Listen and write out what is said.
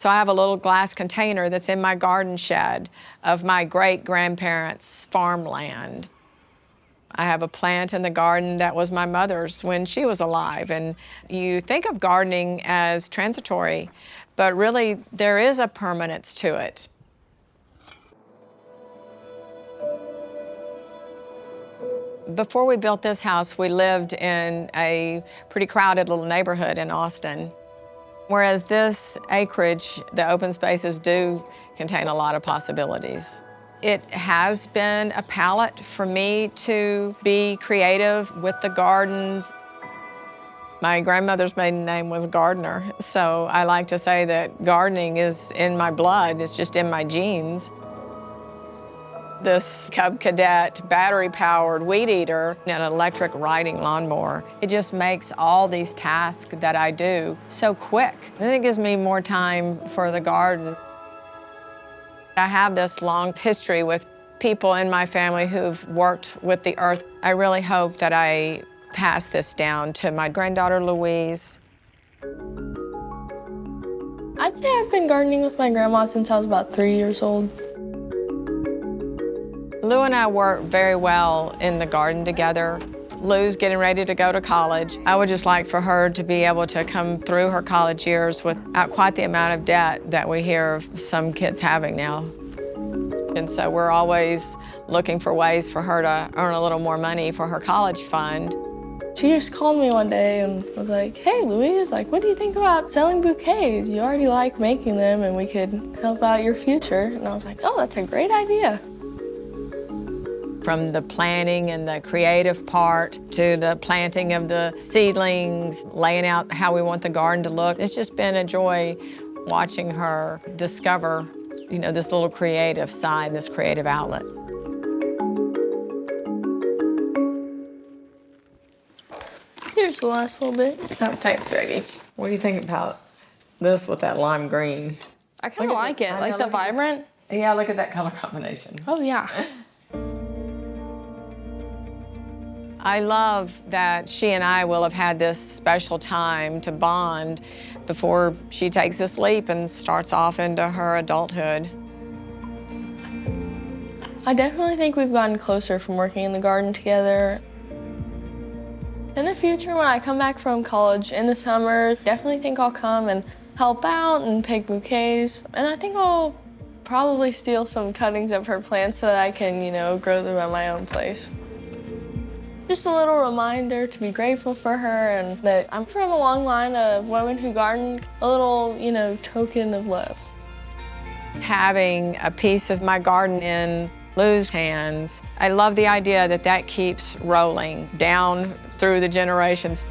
So I have a little glass container that's in my garden shed of my great-grandparents' farmland. I have a plant in the garden that was my mother's when she was alive. And you think of gardening as transitory, but really there is a permanence to it. Before we built this house, we lived in a pretty crowded little neighborhood in Austin. Whereas this acreage, the open spaces do contain a lot of possibilities. It has been a palette for me to be creative with the gardens. My grandmother's maiden name was Gardener, so I like to say that gardening is in my blood, it's just in my genes. This Cub Cadet battery-powered weed eater and an electric riding lawnmower, it just makes all these tasks that I do so quick. And then it gives me more time for the garden. I have this long history with people in my family who've worked with the earth. I really hope that I pass this down to my granddaughter, Louise. I'd say I've been gardening with my grandma since I was about 3 years old. Lou and I work very well in the garden together. Lou's getting ready to go to college. I would just like for her to be able to come through her college years without quite the amount of debt that we hear of some kids having now. And so we're always looking for ways for her to earn a little more money for her college fund. She just called me one day and was like, "Hey, Louise, like, what do you think about selling bouquets? You already like making them and we could help out your future." And I was like, "Oh, that's a great idea." From the planning and the creative part to the planting of the seedlings, laying out how we want the garden to look. It's just been a joy watching her discover, you know, this little creative side, this creative outlet. Here's the last little bit. Oh, thanks, Becky. What do you think about this with that lime green? I kind of like it, like the vibrant. Yeah, look at that color combination. Oh, yeah. I love that she and I will have had this special time to bond before she takes this leap and starts off into her adulthood. I definitely think we've gotten closer from working in the garden together. In the future, when I come back from college in the summer, definitely think I'll come and help out and pick bouquets. And I think I'll probably steal some cuttings of her plants so that I can, you know, grow them at my own place. Just a little reminder to be grateful for her and that I'm from a long line of women who garden, a little, you know, token of love. Having a piece of my garden in Lou's hands, I love the idea that that keeps rolling down through the generations.